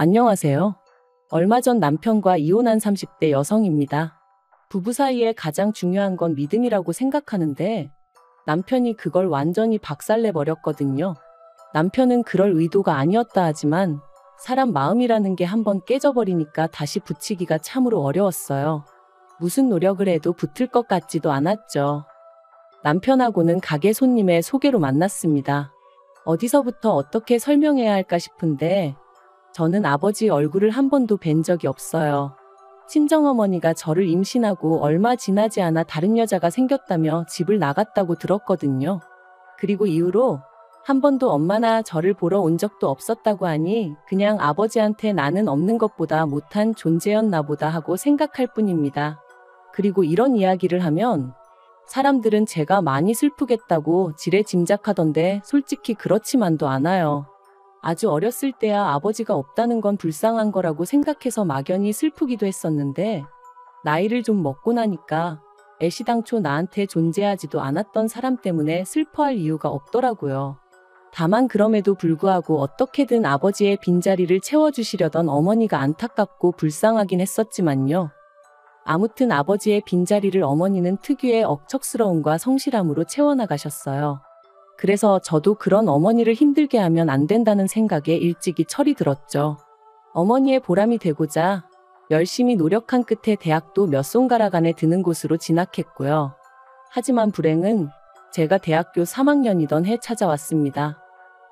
안녕하세요. 얼마 전 남편과 이혼한 30대 여성입니다. 부부 사이에 가장 중요한 건 믿음이라고 생각하는데 남편이 그걸 완전히 박살내버렸거든요. 남편은 그럴 의도가 아니었다 하지만 사람 마음이라는 게 한번 깨져버리니까 다시 붙이기가 참으로 어려웠어요. 무슨 노력을 해도 붙을 것 같지도 않았죠. 남편하고는 가게 손님의 소개로 만났습니다. 어디서부터 어떻게 설명해야 할까 싶은데 저는 아버지 얼굴을 한 번도 뵌 적이 없어요. 친정어머니가 저를 임신하고 얼마 지나지 않아 다른 여자가 생겼다며 집을 나갔다고 들었거든요. 그리고 이후로 한 번도 엄마나 저를 보러 온 적도 없었다고 하니 그냥 아버지한테 나는 없는 것보다 못한 존재였나 보다 하고 생각할 뿐입니다. 그리고 이런 이야기를 하면 사람들은 제가 많이 슬프겠다고 지레 짐작하던데 솔직히 그렇지만도 않아요. 아주 어렸을 때야 아버지가 없다는 건 불쌍한 거라고 생각해서 막연히 슬프기도 했었는데 나이를 좀 먹고 나니까 애시당초 나한테 존재하지도 않았던 사람 때문에 슬퍼할 이유가 없더라고요. 다만 그럼에도 불구하고 어떻게든 아버지의 빈자리를 채워주시려던 어머니가 안타깝고 불쌍하긴 했었지만요. 아무튼 아버지의 빈자리를 어머니는 특유의 억척스러움과 성실함으로 채워나가셨어요. 그래서 저도 그런 어머니를 힘들게 하면 안 된다는 생각에 일찍이 철이 들었죠. 어머니의 보람이 되고자 열심히 노력한 끝에 대학도 몇 손가락 안에 드는 곳으로 진학했고요. 하지만 불행은 제가 대학교 3학년이던 해 찾아왔습니다.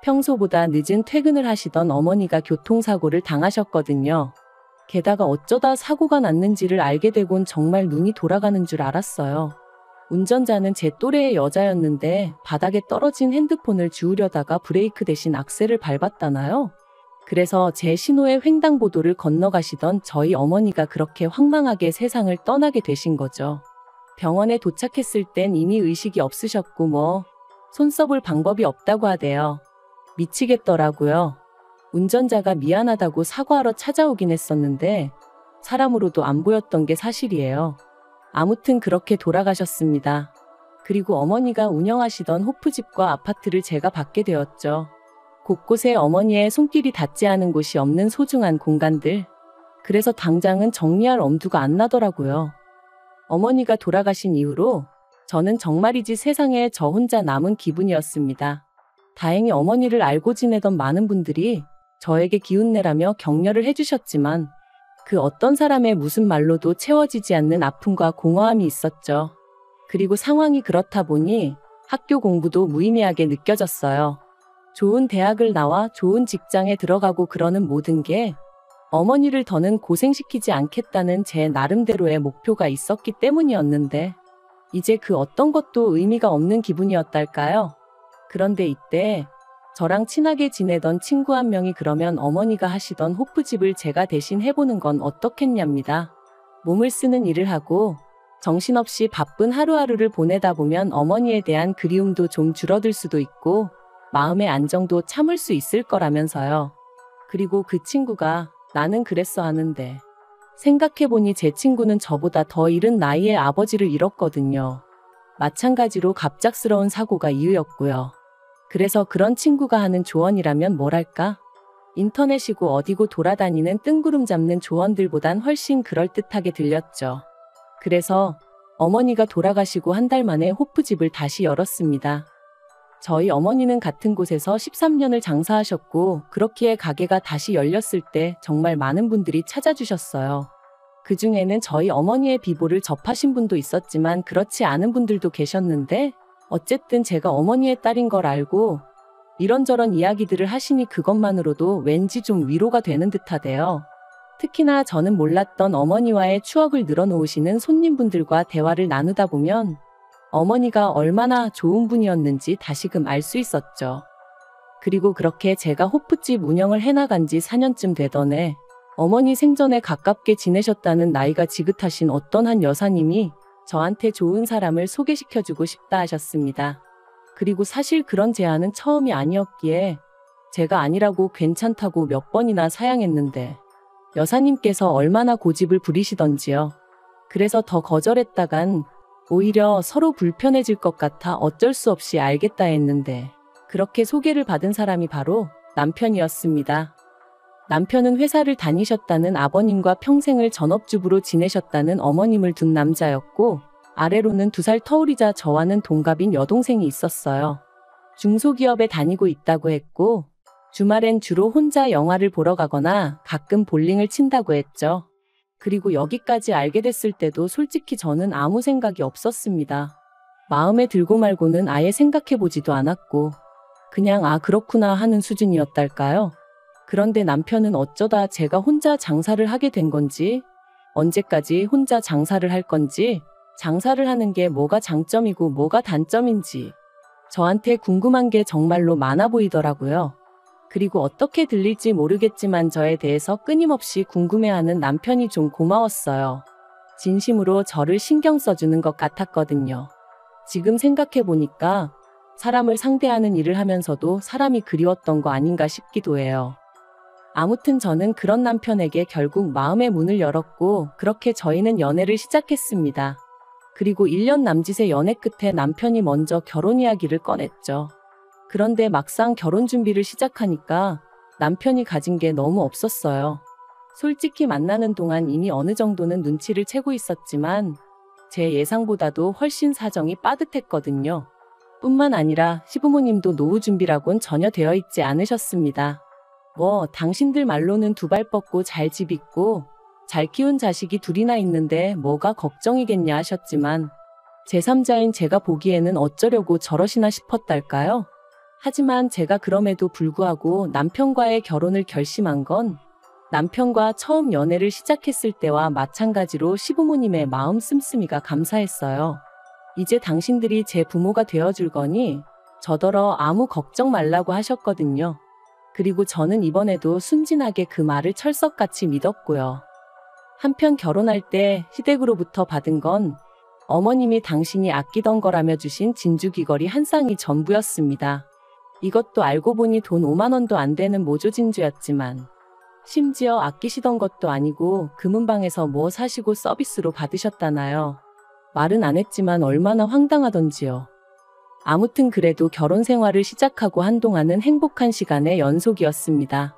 평소보다 늦은 퇴근을 하시던 어머니가 교통사고를 당하셨거든요. 게다가 어쩌다 사고가 났는지를 알게 되곤 정말 눈이 돌아가는 줄 알았어요. 운전자는 제 또래의 여자였는데 바닥에 떨어진 핸드폰을 주우려다가 브레이크 대신 악셀을 밟았다나요? 그래서 제 신호의 횡단보도를 건너가시던 저희 어머니가 그렇게 황망하게 세상을 떠나게 되신 거죠. 병원에 도착했을 땐 이미 의식이 없으셨고 손 써볼 방법이 없다고 하대요. 미치겠더라고요. 운전자가 미안하다고 사과하러 찾아오긴 했었는데 사람으로도 안 보였던 게 사실이에요. 아무튼 그렇게 돌아가셨습니다. 그리고 어머니가 운영하시던 호프집과 아파트를 제가 받게 되었죠. 곳곳에 어머니의 손길이 닿지 않은 곳이 없는 소중한 공간들. 그래서 당장은 정리할 엄두가 안 나더라고요. 어머니가 돌아가신 이후로 저는 정말이지 세상에 저 혼자 남은 기분이었습니다. 다행히 어머니를 알고 지내던 많은 분들이 저에게 기운내라며 격려를 해주셨지만 그 어떤 사람의 무슨 말로도 채워지지 않는 아픔과 공허함이 있었죠. 그리고 상황이 그렇다 보니 학교 공부도 무의미하게 느껴졌어요. 좋은 대학을 나와 좋은 직장에 들어가고 그러는 모든 게 어머니를 더는 고생시키지 않겠다는 제 나름대로의 목표가 있었기 때문이었는데 이제 그 어떤 것도 의미가 없는 기분이었달까요? 그런데 이때 저랑 친하게 지내던 친구 한 명이 그러면 어머니가 하시던 호프집을 제가 대신 해보는 건 어떻겠냐입니다. 몸을 쓰는 일을 하고 정신없이 바쁜 하루하루를 보내다 보면 어머니에 대한 그리움도 좀 줄어들 수도 있고 마음의 안정도 참을 수 있을 거라면서요. 그리고 그 친구가 나는 그랬어 하는데 생각해보니 제 친구는 저보다 더 이른 나이에 아버지를 잃었거든요. 마찬가지로 갑작스러운 사고가 이유였고요. 그래서 그런 친구가 하는 조언이라면 뭐랄까? 인터넷이고 어디고 돌아다니는 뜬구름 잡는 조언들보단 훨씬 그럴듯하게 들렸죠. 그래서 어머니가 돌아가시고 한 달 만에 호프집을 다시 열었습니다. 저희 어머니는 같은 곳에서 13년을 장사하셨고 그렇기에 가게가 다시 열렸을 때 정말 많은 분들이 찾아주셨어요. 그중에는 저희 어머니의 비보를 접하신 분도 있었지만 그렇지 않은 분들도 계셨는데 어쨌든 제가 어머니의 딸인 걸 알고 이런저런 이야기들을 하시니 그것만으로도 왠지 좀 위로가 되는 듯하대요. 특히나 저는 몰랐던 어머니와의 추억을 늘어놓으시는 손님분들과 대화를 나누다 보면 어머니가 얼마나 좋은 분이었는지 다시금 알 수 있었죠. 그리고 그렇게 제가 호프집 운영을 해나간 지 4년쯤 되던 해 어머니 생전에 가깝게 지내셨다는 나이가 지긋하신 어떤 한 여사님이 저한테 좋은 사람을 소개시켜주고 싶다 하셨습니다. 그리고 사실 그런 제안은 처음이 아니었기에 제가 아니라고 괜찮다고 몇 번이나 사양했는데 여사님께서 얼마나 고집을 부리시던지요. 그래서 더 거절했다간 오히려 서로 불편해질 것 같아 어쩔 수 없이 알겠다 했는데 그렇게 소개를 받은 사람이 바로 남편이었습니다. 남편은 회사를 다니셨다는 아버님과 평생을 전업주부로 지내셨다는 어머님을 둔 남자였고, 아래로는 2살 터울이자 저와는 동갑인 여동생이 있었어요. 중소기업에 다니고 있다고 했고, 주말엔 주로 혼자 영화를 보러 가거나 가끔 볼링을 친다고 했죠. 그리고 여기까지 알게 됐을 때도 솔직히 저는 아무 생각이 없었습니다. 마음에 들고 말고는 아예 생각해보지도 않았고, 그냥 아 그렇구나 하는 수준이었달까요? 그런데 남편은 어쩌다 제가 혼자 장사를 하게 된 건지, 언제까지 혼자 장사를 할 건지, 장사를 하는 게 뭐가 장점이고 뭐가 단점인지 저한테 궁금한 게 정말로 많아 보이더라고요. 그리고 어떻게 들릴지 모르겠지만 저에 대해서 끊임없이 궁금해하는 남편이 좀 고마웠어요. 진심으로 저를 신경 써주는 것 같았거든요. 지금 생각해보니까 사람을 상대하는 일을 하면서도 사람이 그리웠던 거 아닌가 싶기도 해요. 아무튼 저는 그런 남편에게 결국 마음의 문을 열었고 그렇게 저희는 연애를 시작했습니다. 그리고 1년 남짓의 연애 끝에 남편이 먼저 결혼 이야기를 꺼냈죠. 그런데 막상 결혼 준비를 시작하니까 남편이 가진 게 너무 없었어요. 솔직히 만나는 동안 이미 어느 정도는 눈치를 채고 있었지만 제 예상보다도 훨씬 사정이 빠듯했거든요. 뿐만 아니라 시부모님도 노후 준비라곤 전혀 되어 있지 않으셨습니다. 당신들 말로는 2발 뻗고 잘 집 있고 잘 키운 자식이 2이나 있는데 뭐가 걱정이겠냐 하셨지만 제3자인 제가 보기에는 어쩌려고 저러시나 싶었달까요? 하지만 제가 그럼에도 불구하고 남편과의 결혼을 결심한 건 남편과 처음 연애를 시작했을 때와 마찬가지로 시부모님의 마음 씀씀이가 감사했어요. 이제 당신들이 제 부모가 되어줄 거니 저더러 아무 걱정 말라고 하셨거든요. 그리고 저는 이번에도 순진하게 그 말을 철석같이 믿었고요. 한편 결혼할 때 시댁으로부터 받은 건 어머님이 당신이 아끼던 거라며 주신 진주 귀걸이 한 쌍이 전부였습니다. 이것도 알고 보니 돈 5만 원도 안 되는 모조 진주였지만 심지어 아끼시던 것도 아니고 금은방에서 뭐 사시고 서비스로 받으셨다나요. 말은 안 했지만 얼마나 황당하던지요. 아무튼 그래도 결혼 생활을 시작하고 한동안은 행복한 시간의 연속이었습니다.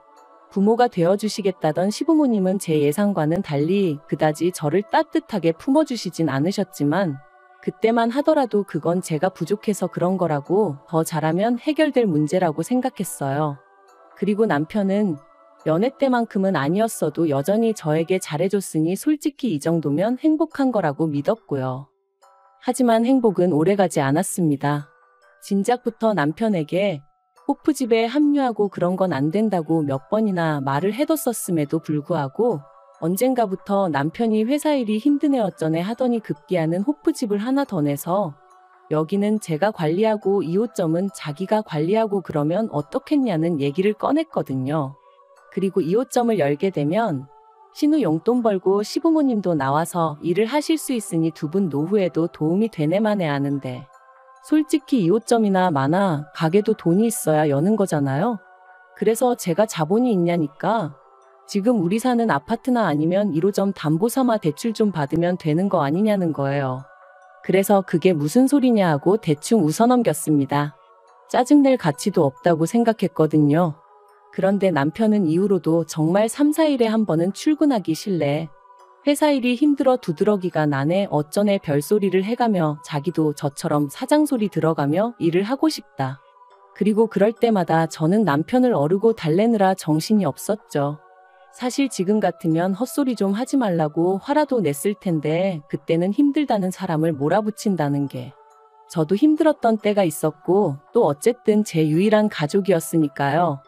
부모가 되어주시겠다던 시부모님은 제 예상과는 달리 그다지 저를 따뜻하게 품어주시진 않으셨지만 그때만 하더라도 그건 제가 부족해서 그런 거라고 더 잘하면 해결될 문제라고 생각했어요. 그리고 남편은 연애 때만큼은 아니었어도 여전히 저에게 잘해줬으니 솔직히 이 정도면 행복한 거라고 믿었고요. 하지만 행복은 오래가지 않았습니다. 진작부터 남편에게 호프집에 합류하고 그런 건 안 된다고 몇 번이나 말을 해뒀었음에도 불구하고 언젠가부터 남편이 회사 일이 힘드네 어쩌네 하더니 급기야는 호프집을 하나 더 내서 여기는 제가 관리하고 2호점은 자기가 관리하고 그러면 어떻겠냐는 얘기를 꺼냈거든요. 그리고 2호점을 열게 되면 신우 용돈 벌고 시부모님도 나와서 일을 하실 수 있으니 2분 노후에도 도움이 되네만 해 아는데 솔직히 2호점이나 마나 가게도 돈이 있어야 여는 거잖아요. 그래서 제가 자본이 있냐니까 지금 우리 사는 아파트나 아니면 1호점 담보 삼아 대출 좀 받으면 되는 거 아니냐는 거예요. 그래서 그게 무슨 소리냐 하고 대충 웃어넘겼습니다. 짜증낼 가치도 없다고 생각했거든요. 그런데 남편은 이후로도 정말 3, 4일에 한 번은 출근하기 싫래. 회사 일이 힘들어 두드러기가 나네 어쩌네 별소리를 해가며 자기도 저처럼 사장소리 들어가며 일을 하고 싶다. 그리고 그럴 때마다 저는 남편을 어르고 달래느라 정신이 없었죠. 사실 지금 같으면 헛소리 좀 하지 말라고 화라도 냈을 텐데 그때는 힘들다는 사람을 몰아붙인다는 게 저도 힘들었던 때가 있었고 또 어쨌든 제 유일한 가족이었으니까요.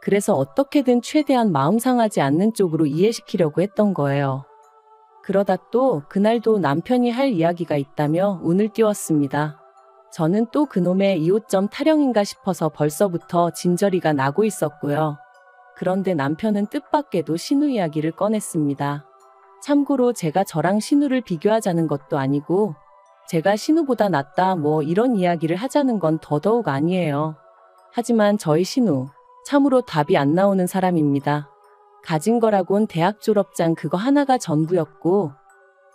그래서 어떻게든 최대한 마음 상하지 않는 쪽으로 이해시키려고 했던 거예요. 그러다 또 그날도 남편이 할 이야기가 있다며 운을 띄웠습니다. 저는 또 그놈의 2호점 타령인가 싶어서 벌써부터 진저리가 나고 있었고요. 그런데 남편은 뜻밖에도 신우 이야기를 꺼냈습니다. 참고로 제가 저랑 신우를 비교하자는 것도 아니고 제가 신우보다 낫다 뭐 이런 이야기를 하자는 건 더더욱 아니에요. 하지만 저희 신우 참으로 답이 안 나오는 사람입니다. 가진 거라곤 대학 졸업장 그거 하나가 전부였고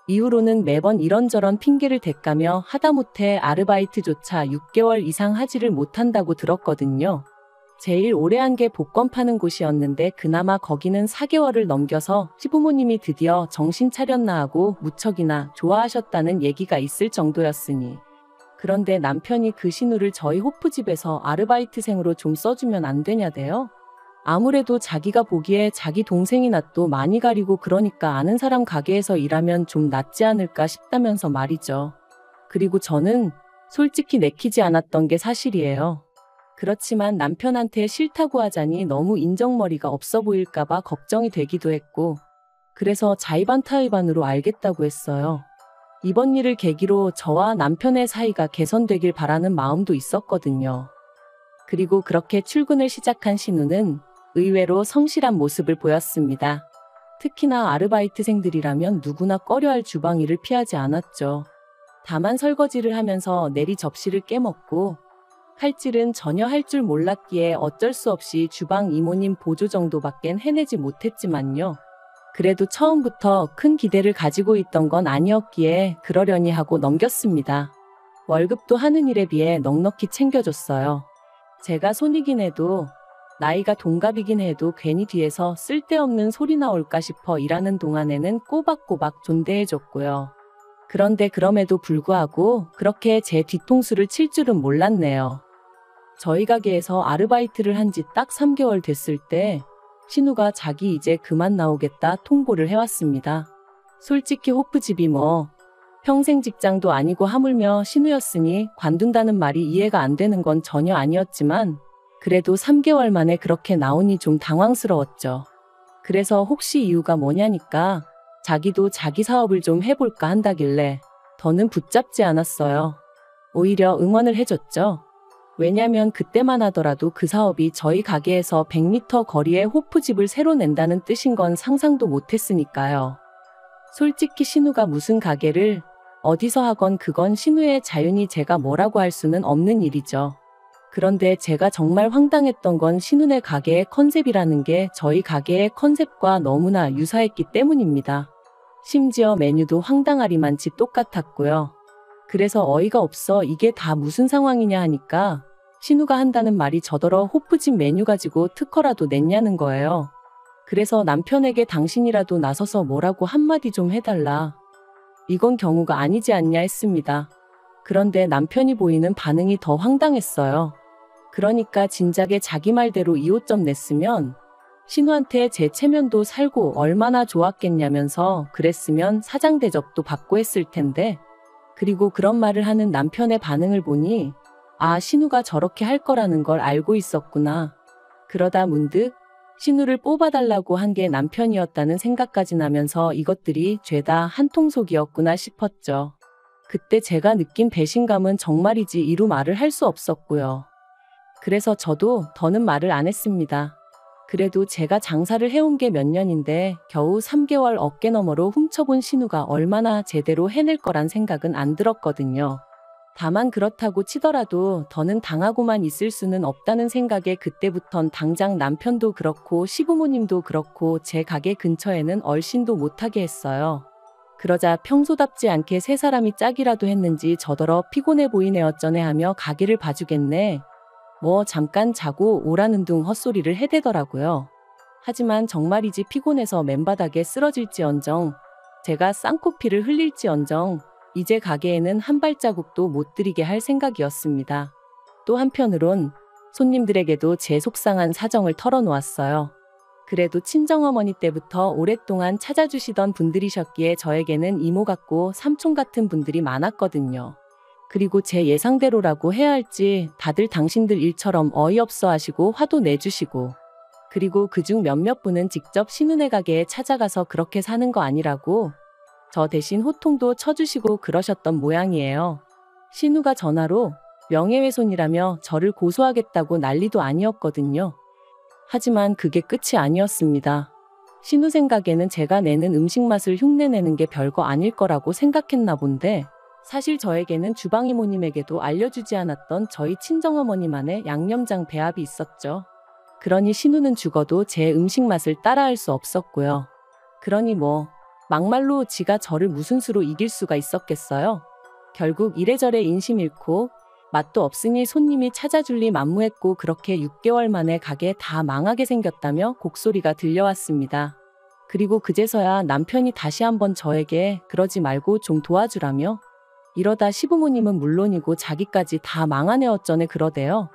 이후로는 매번 이런저런 핑계를 대까며 하다못해 아르바이트조차 6개월 이상 하지를 못한다고 들었거든요. 제일 오래 한 게 복권 파는 곳이었는데 그나마 거기는 4개월을 넘겨서 시부모님이 드디어 정신 차렸나 하고 무척이나 좋아하셨다는 얘기가 있을 정도였으니. 그런데 남편이 그 신우를 저희 호프집에서 아르바이트생으로 좀 써주면 안 되냐대요. 아무래도 자기가 보기에 자기 동생이나 또 많이 가리고 그러니까 아는 사람 가게에서 일하면 좀 낫지 않을까 싶다면서 말이죠. 그리고 저는 솔직히 내키지 않았던 게 사실이에요. 그렇지만 남편한테 싫다고 하자니 너무 인정머리가 없어 보일까봐 걱정이 되기도 했고, 그래서 자의반타의반으로 알겠다고 했어요. 이번 일을 계기로 저와 남편의 사이가 개선되길 바라는 마음도 있었거든요. 그리고 그렇게 출근을 시작한 신우는 의외로 성실한 모습을 보였습니다. 특히나 아르바이트생들이라면 누구나 꺼려할 주방 일을 피하지 않았죠. 다만 설거지를 하면서 내리 접시를 깨먹고, 칼질은 전혀 할 줄 몰랐기에 어쩔 수 없이 주방 이모님 보조 정도밖엔 해내지 못했지만요. 그래도 처음부터 큰 기대를 가지고 있던 건 아니었기에 그러려니 하고 넘겼습니다. 월급도 하는 일에 비해 넉넉히 챙겨줬어요. 제가 손이긴 해도, 나이가 동갑이긴 해도 괜히 뒤에서 쓸데없는 소리 나올까 싶어 일하는 동안에는 꼬박꼬박 존대해줬고요. 그런데 그럼에도 불구하고 그렇게 제 뒤통수를 칠 줄은 몰랐네요. 저희 가게에서 아르바이트를 한 지 딱 3개월 됐을 때 신우가 자기 이제 그만 나오겠다 통보를 해왔습니다. 솔직히 호프집이 뭐 평생 직장도 아니고 하물며 신우였으니 관둔다는 말이 이해가 안 되는 건 전혀 아니었지만 그래도 3개월 만에 그렇게 나오니 좀 당황스러웠죠. 그래서 혹시 이유가 뭐냐니까 자기도 자기 사업을 좀 해볼까 한다길래 더는 붙잡지 않았어요. 오히려 응원을 해줬죠. 왜냐면 그때만 하더라도 그 사업이 저희 가게에서 100m 거리에 호프집을 새로 낸다는 뜻인 건 상상도 못했으니까요. 솔직히 신우가 무슨 가게를 어디서 하건 그건 신우의 자유니 제가 뭐라고 할 수는 없는 일이죠. 그런데 제가 정말 황당했던 건 신우네 가게의 컨셉이라는 게 저희 가게의 컨셉과 너무나 유사했기 때문입니다. 심지어 메뉴도 황당하리만치 똑같았고요. 그래서 어이가 없어 이게 다 무슨 상황이냐 하니까 신우가 한다는 말이 저더러 호프집 메뉴 가지고 특허라도 냈냐는 거예요. 그래서 남편에게 당신이라도 나서서 뭐라고 한마디 좀 해달라. 이건 경우가 아니지 않냐 했습니다. 그런데 남편이 보이는 반응이 더 황당했어요. 그러니까 진작에 자기 말대로 2호점 냈으면 신우한테 제 체면도 살고 얼마나 좋았겠냐면서 그랬으면 사장 대접도 받고 했을 텐데 그리고 그런 말을 하는 남편의 반응을 보니 아 신우가 저렇게 할 거라는 걸 알고 있었구나. 그러다 문득 신우를 뽑아달라고 한 게 남편이었다는 생각까지 나면서 이것들이 죄다 한통속이었구나 싶었죠. 그때 제가 느낀 배신감은 정말이지 이루 말을 할 수 없었고요. 그래서 저도 더는 말을 안 했습니다. 그래도 제가 장사를 해온 게 몇 년인데 겨우 3개월 어깨너머로 훔쳐본 신우가 얼마나 제대로 해낼 거란 생각은 안 들었거든요. 다만 그렇다고 치더라도 더는 당하고만 있을 수는 없다는 생각에 그때부턴 당장 남편도 그렇고 시부모님도 그렇고 제 가게 근처에는 얼씬도 못하게 했어요. 그러자 평소답지 않게 세 사람이 짝이라도 했는지 저더러 피곤해 보이네 어쩌네 하며 가게를 봐주겠네. 뭐 잠깐 자고 오라는 둥 헛소리를 해대더라고요. 하지만 정말이지 피곤해서 맨바닥에 쓰러질지언정 제가 쌍코피를 흘릴지언정 이제 가게에는 한 발자국도 못 들이게 할 생각이었습니다. 또 한편으론 손님들에게도 제 속상한 사정을 털어놓았어요. 그래도 친정어머니 때부터 오랫동안 찾아주시던 분들이셨기에 저에게는 이모 같고 삼촌 같은 분들이 많았거든요. 그리고 제 예상대로라고 해야 할지 다들 당신들 일처럼 어이없어 하시고 화도 내주시고 그리고 그중 몇몇 분은 직접 신우네 가게에 찾아가서 그렇게 사는 거 아니라고 저 대신 호통도 쳐주시고 그러셨던 모양이에요. 신우가 전화로 명예훼손이라며 저를 고소하겠다고 난리도 아니었거든요. 하지만 그게 끝이 아니었습니다. 신우 생각에는 제가 내는 음식 맛을 흉내내는 게 별거 아닐 거라고 생각했나 본데 사실 저에게는 주방 이모님에게도 알려주지 않았던 저희 친정어머니만의 양념장 배합이 있었죠. 그러니 신우는 죽어도 제 음식 맛을 따라할 수 없었고요. 그러니 뭐 막말로 지가 저를 무슨 수로 이길 수가 있었겠어요. 결국 이래저래 인심 잃고 맛도 없으니 손님이 찾아줄 리 만무했고 그렇게 6개월 만에 가게 다 망하게 생겼다며 곡소리가 들려왔습니다. 그리고 그제서야 남편이 다시 한번 저에게 그러지 말고 좀 도와주라며 이러다 시부모님은 물론이고 자기까지 다 망하네 어쩌네 그러대요.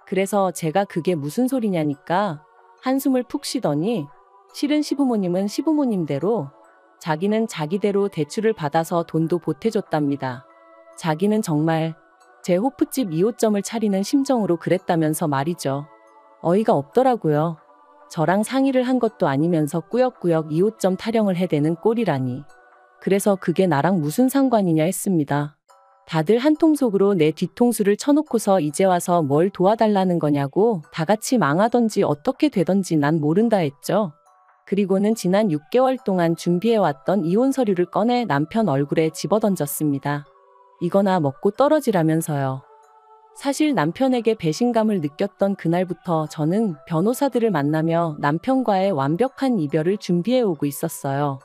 그래서 제가 그게 무슨 소리냐니까 한숨을 푹 쉬더니 실은 시부모님은 시부모님대로 자기는 자기대로 대출을 받아서 돈도 보태줬답니다. 자기는 정말 제 호프집 2호점을 차리는 심정으로 그랬다면서 말이죠. 어이가 없더라고요. 저랑 상의를 한 것도 아니면서 꾸역꾸역 2호점 타령을 해대는 꼴이라니. 그래서 그게 나랑 무슨 상관이냐 했습니다. 다들 한통속으로 내 뒤통수를 쳐놓고서 이제 와서 뭘 도와달라는 거냐고 다 같이 망하던지 어떻게 되던지 난 모른다 했죠. 그리고는 지난 6개월 동안 준비해왔던 이혼 서류를 꺼내 남편 얼굴에 집어던졌습니다. 이거나 먹고 떨어지라면서요. 사실 남편에게 배신감을 느꼈던 그날부터 저는 변호사들을 만나며 남편과의 완벽한 이별을 준비해오고 있었어요.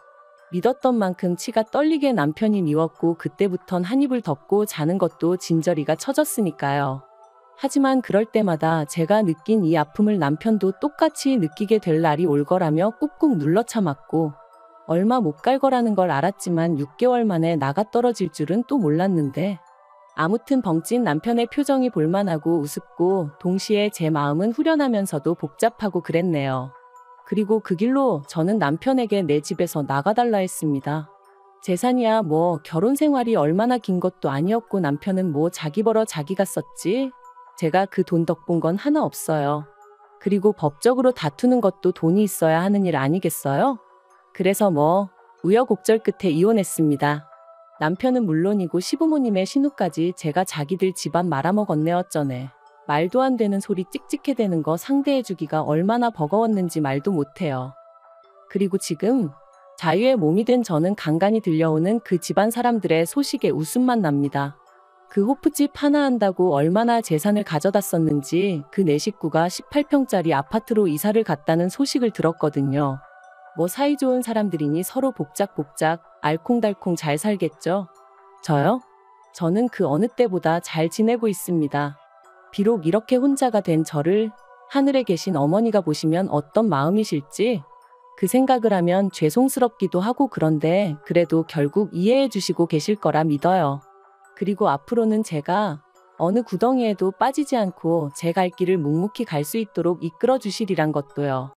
믿었던 만큼 치가 떨리게 남편이 미웠고 그때부턴 한 입을 덮고 자는 것도 진저리가 쳐졌으니까요. 하지만 그럴 때마다 제가 느낀 이 아픔을 남편도 똑같이 느끼게 될 날이 올 거라며 꾹꾹 눌러 참았고 얼마 못 갈 거라는 걸 알았지만 6개월 만에 나가 떨어질 줄은 또 몰랐는데 아무튼 벙찐 남편의 표정이 볼만하고 우습고 동시에 제 마음은 후련하면서도 복잡하고 그랬네요. 그리고 그 길로 저는 남편에게 내 집에서 나가달라 했습니다. 재산이야 뭐 결혼 생활이 얼마나 긴 것도 아니었고 남편은 뭐 자기 벌어 자기가 썼지. 제가 그 돈 덕본 건 하나 없어요. 그리고 법적으로 다투는 것도 돈이 있어야 하는 일 아니겠어요? 그래서 뭐 우여곡절 끝에 이혼했습니다. 남편은 물론이고 시부모님의 신우까지 제가 자기들 집안 말아먹었네 어쩌네. 말도 안 되는 소리 찍찍해대는 거 상대해주기가 얼마나 버거웠는지 말도 못해요. 그리고 지금 자유의 몸이 된 저는 간간히 들려오는 그 집안 사람들의 소식에 웃음만 납니다. 그 호프집 하나 한다고 얼마나 재산을 가져다 썼는지 그 네 식구가 18평짜리 아파트로 이사를 갔다는 소식을 들었거든요. 뭐 사이좋은 사람들이니 서로 복작복작 알콩달콩 잘 살겠죠? 저요? 저는 그 어느 때보다 잘 지내고 있습니다. 비록 이렇게 혼자가 된 저를 하늘에 계신 어머니가 보시면 어떤 마음이실지 그 생각을 하면 죄송스럽기도 하고 그런데 그래도 결국 이해해 주시고 계실 거라 믿어요. 그리고 앞으로는 제가 어느 구덩이에도 빠지지 않고 제 갈 길을 묵묵히 갈 수 있도록 이끌어 주시리란 것도요.